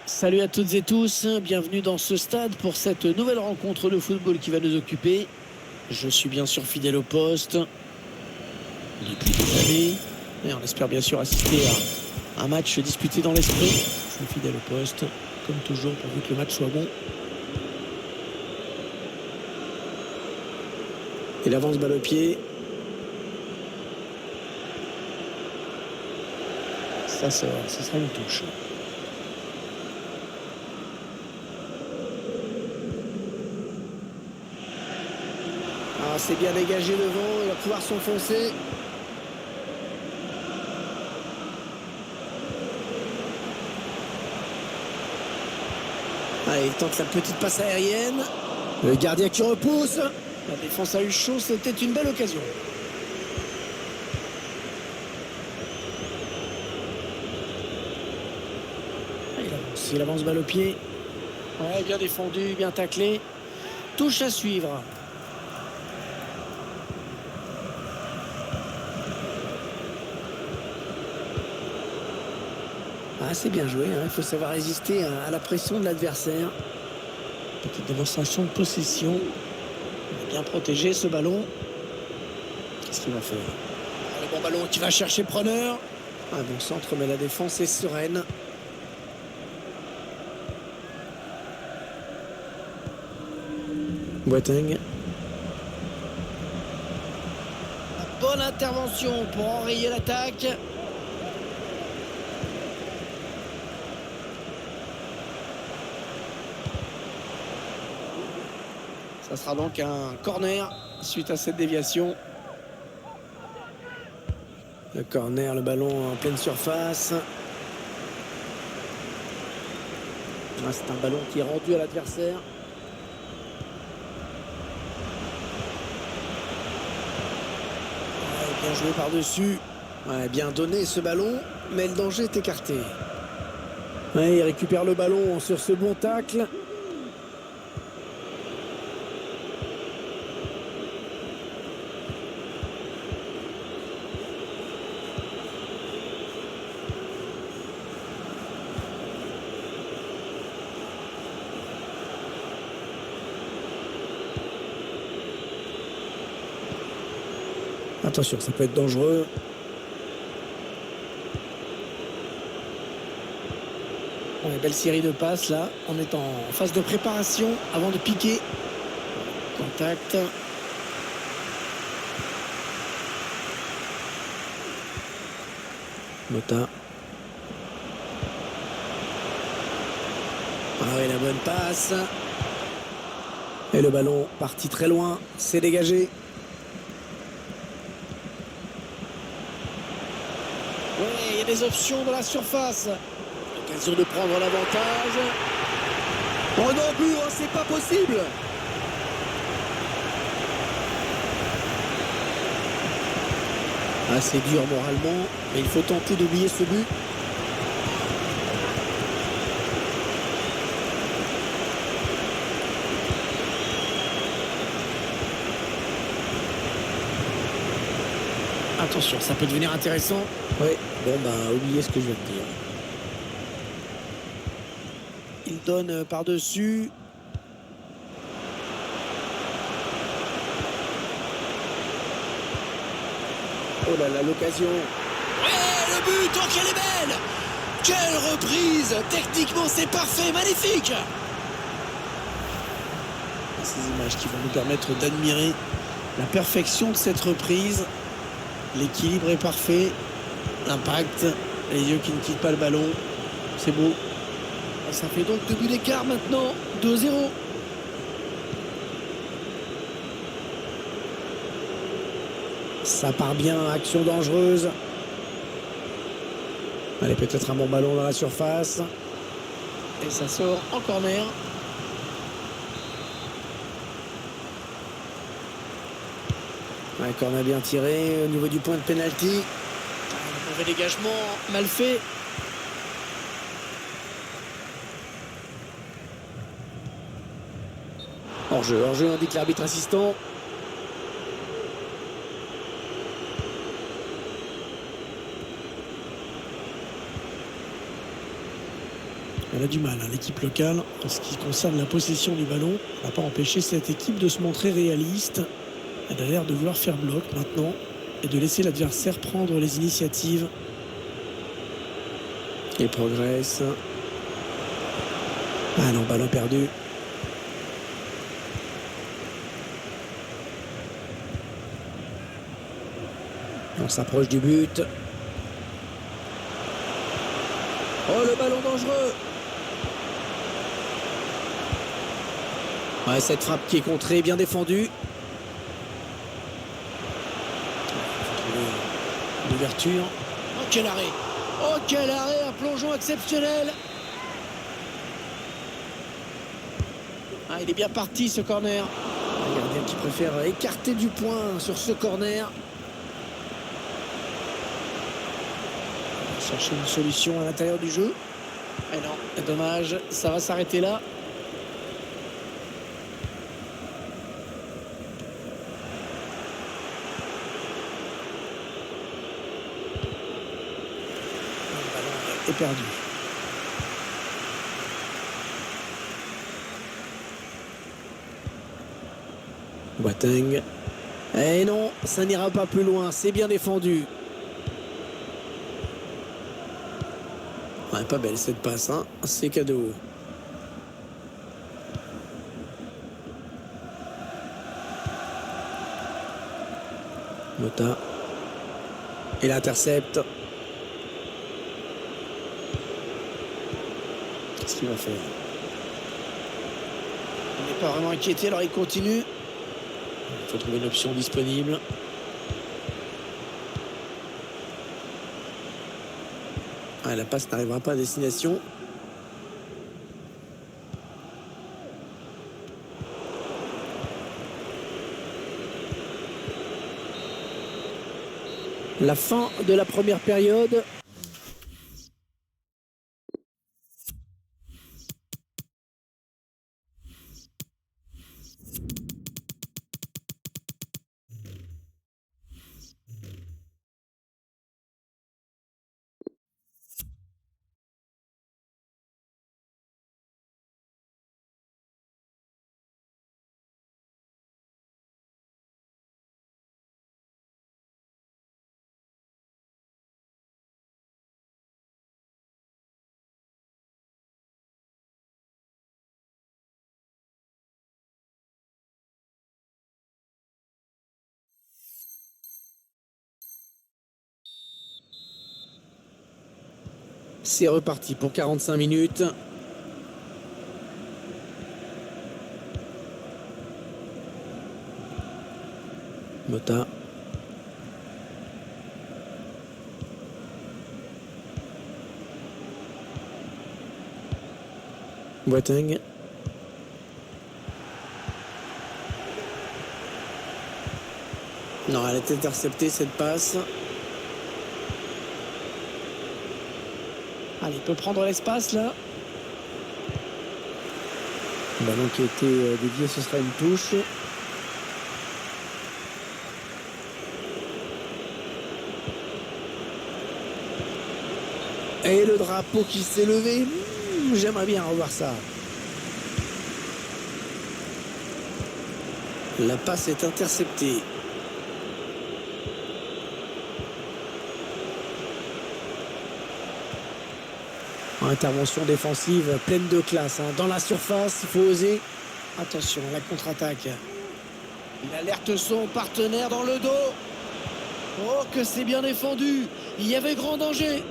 Salut à toutes et tous, bienvenue dans ce stade pour cette nouvelle rencontre de football qui va nous occuper. Je suis bien sûr fidèle au poste depuis des années et on espère bien sûr assister à un match disputé dans l'esprit. Je suis fidèle au poste, comme toujours, pourvu que le match soit bon. Il avance balle au pied. Ça sera une touche. Ah, c'est bien dégagé devant, il va pouvoir s'enfoncer. Allez, il tente la petite passe aérienne. Le gardien qui repousse. La défense a eu chaud, c'était une belle occasion. Il avance balle au pied. Ouais, bien défendu, bien taclé. Touche à suivre. Ah, c'est bien joué, hein. Il faut savoir résister à la pression de l'adversaire. Petite démonstration de possession. Il a bien protégé ce ballon. Qu'est-ce qu'il va faire? Le bon ballon qui va chercher preneur. Un bon centre, mais la défense est sereine. Boateng. Bonne intervention pour enrayer l'attaque. Ça sera donc un corner suite à cette déviation. Le corner, le ballon en pleine surface. Ah, c'est un ballon qui est rendu à l'adversaire. Bien joué par-dessus. Ouais, bien donné ce ballon, mais le danger est écarté. Ouais, il récupère le ballon sur ce bon tacle. Attention, ça peut être dangereux. Ouais, belle série de passes là. On est en phase de préparation avant de piquer. Contact. Mota. Ah oui, la bonne passe. Et le ballon parti très loin. C'est dégagé. Oui, il y a des options dans la surface. L'occasion de prendre l'avantage. Oh non, but, oh, c'est pas possible. Ah, c'est dur moralement, mais il faut tenter d'oublier ce but. Attention, ça peut devenir intéressant. Oui, bon, oubliez ce que je viens de dire. Il donne par-dessus. Oh là là, l'occasion. Ouais, le but, oh qu'elle est belle! Quelle reprise! Techniquement, c'est parfait, magnifique! Ces images qui vont nous permettre d'admirer la perfection de cette reprise. L'équilibre est parfait. L'impact. Les yeux qui ne quittent pas le ballon. C'est beau. Ça fait donc 2 buts d'écart maintenant. 2-0. Ça part bien. Action dangereuse. Allez, peut-être un bon ballon dans la surface. Et ça sort en corner. Un corner bien tiré au niveau du point de pénalty. Un mauvais dégagement, mal fait. Hors-jeu, indique l'arbitre assistant. Elle a du mal, hein, l'équipe locale, en ce qui concerne la possession du ballon. Ça n'a pas empêché cette équipe de se montrer réaliste. Elle a l'air de vouloir faire bloc maintenant et de laisser l'adversaire prendre les initiatives. Il progresse. Ah non, ballon perdu. On s'approche du but. Oh, le ballon dangereux. Ouais, cette frappe qui est contrée, bien défendue. L'ouverture. Oh, quel arrêt! Oh, quel arrêt! Un plongeon exceptionnel! Ah, il est bien parti, ce corner. Un gardien qui préfère écarter du point sur ce corner. Chercher une solution à l'intérieur du jeu. Et non, dommage, ça va s'arrêter là. Le ballon est perdu. Boateng. Et non, ça n'ira pas plus loin, c'est bien défendu. Ouais, pas belle cette passe, hein. C'est cadeau. Mota. Il intercepte. Qu'est-ce qu'il va faire? Il n'est pas vraiment inquiété, alors il continue. Il faut trouver une option disponible. Ah, la passe n'arrivera pas à destination. La fin de la première période. C'est reparti pour 45 minutes. Mota. Boateng. Non, elle est interceptée cette passe. Allez, il peut prendre l'espace là. Le ballon qui a été dévié, ce sera une touche. Et le drapeau qui s'est levé. J'aimerais bien revoir ça. La passe est interceptée. Intervention défensive pleine de classe, hein. Dans la surface, il faut oser. Attention, la contre-attaque. Il alerte son partenaire dans le dos. Oh, que c'est bien défendu. Il y avait grand danger.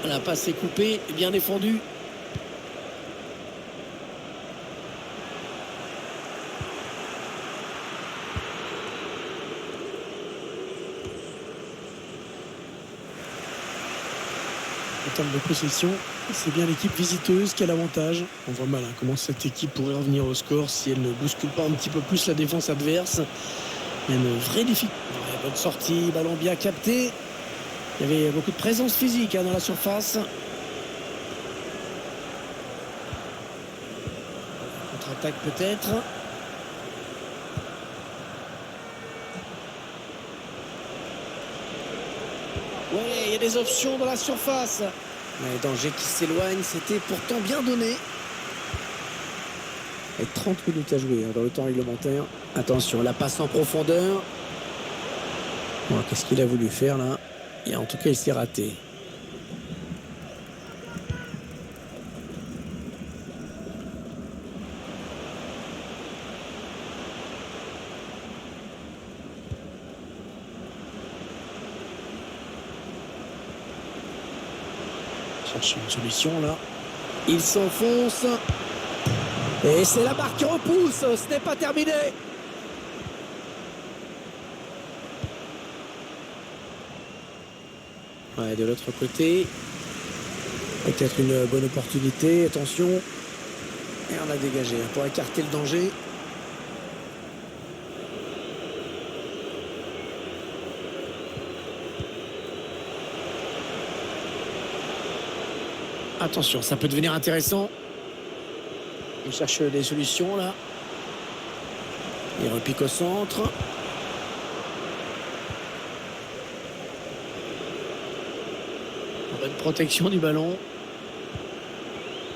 La passe est coupée, bien défendue. En termes de possession, c'est bien l'équipe visiteuse qui a l'avantage. On voit mal, hein, comment cette équipe pourrait revenir au score si elle ne bouscule pas un petit peu plus la défense adverse. Il y a une vraie difficulté. Bonne sortie, ballon bien capté. Il y avait beaucoup de présence physique, hein, dans la surface. Contre-attaque peut-être. Ouais, il y Et des options dans la surface. Ouais, danger qui s'éloigne, c'était pourtant bien donné. Et 30 minutes à jouer dans le temps réglementaire. Attention, la passe en profondeur. Bon, qu'est-ce qu'il a voulu faire là? Et en tout cas, il s'est raté. Chercher une solution là. Il s'enfonce. Et c'est la barre qui repousse. Ce n'est pas terminé. Ouais, de l'autre côté. Peut-être une bonne opportunité. Attention. Et on a dégagé pour écarter le danger. Attention, ça peut devenir intéressant. Il cherche des solutions là. Il repique au centre. Bonne protection du ballon.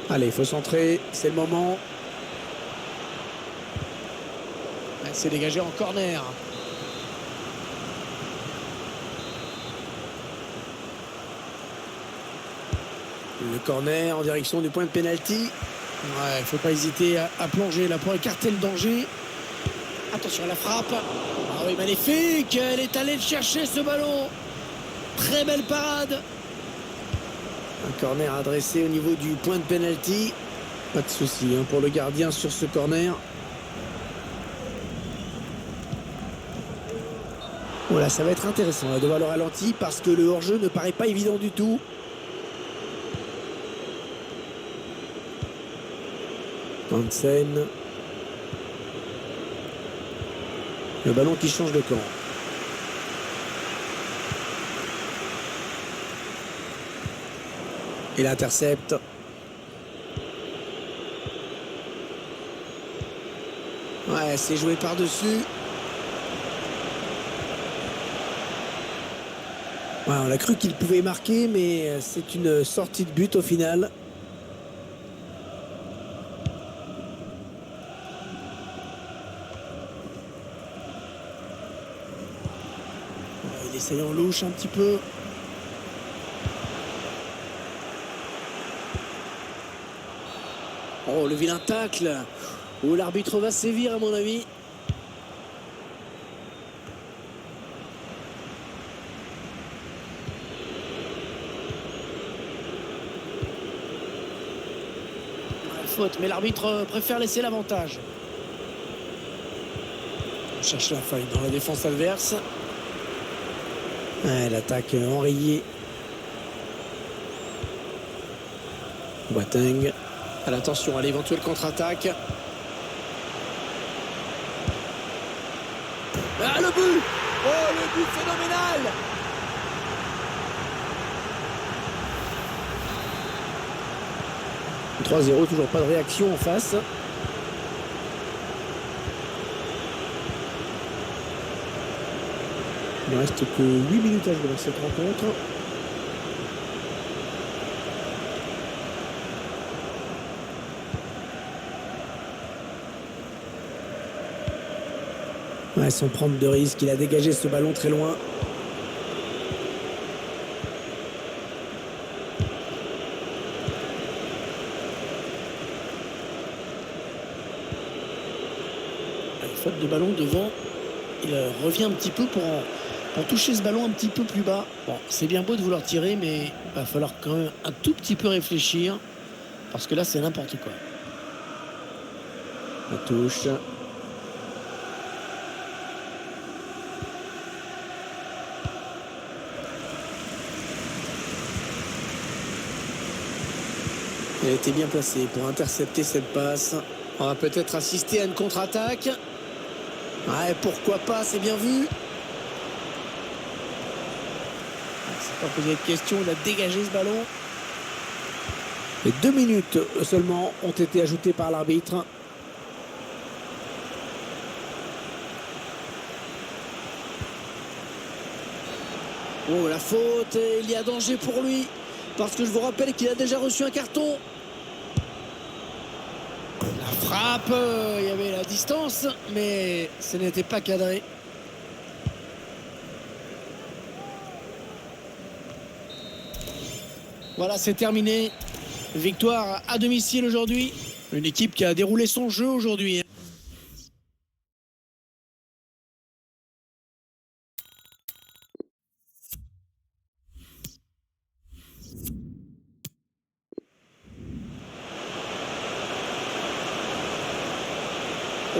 Allez, il faut centrer. C'est le moment. C'est dégagé en corner. Le corner en direction du point de pénalty. Ouais, il ne faut pas hésiter à plonger là pour écarter le danger. Attention à la frappe. Ah oui, magnifique. Elle est allée le chercher ce ballon. Très belle parade. Un corner adressé au niveau du point de pénalty. Pas de souci pour le gardien sur ce corner. Voilà, ça va être intéressant de voir le ralenti parce que le hors-jeu ne paraît pas évident du tout. Hansen. Le ballon qui change de camp. Il intercepte. Ouais, c'est joué par-dessus. Ouais, on a cru qu'il pouvait marquer, mais c'est une sortie de but au final. Il essaye en louche un petit peu. Oh, le vilain tacle. Oh, l'arbitre va sévir à mon avis. Ouais, faute, mais l'arbitre préfère laisser l'avantage. On cherche la faille dans la défense adverse. Ouais, l'attaque enrayée. Boateng. Attention à l'éventuelle contre-attaque. Ah, le but! Oh, le but phénoménal! « 3-0, toujours pas de réaction en face. Il ne reste que 8 minutes à jouer dans cette rencontre. Ouais, sans prendre de risque, il a dégagé ce ballon très loin. Faute de ballon devant. Il revient un petit peu pour toucher ce ballon un petit peu plus bas. Bon, c'est bien beau de vouloir tirer, mais il va falloir quand même un tout petit peu réfléchir. Parce que là, c'est n'importe quoi. La touche. Il a été bien placé pour intercepter cette passe. On va peut-être assister à une contre-attaque. Ouais, pourquoi pas, c'est bien vu. C'est pas posé de question, il a dégagé ce ballon. Et 2 minutes seulement ont été ajoutées par l'arbitre. Oh, la faute, et il y a danger pour lui. Parce que je vous rappelle qu'il a déjà reçu un carton. La frappe, il y avait la distance, mais ce n'était pas cadré. Voilà, c'est terminé. Victoire à domicile aujourd'hui. Une équipe qui a déroulé son jeu aujourd'hui.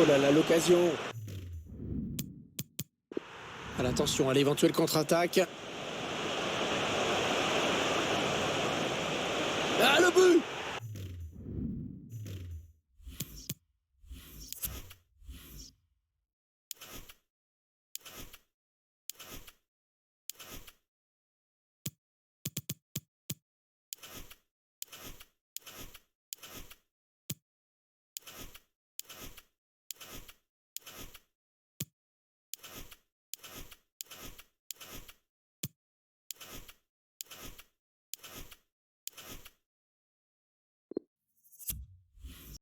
Oh là là, l'occasion. Attention à l'éventuelle contre-attaque. Ah, le but!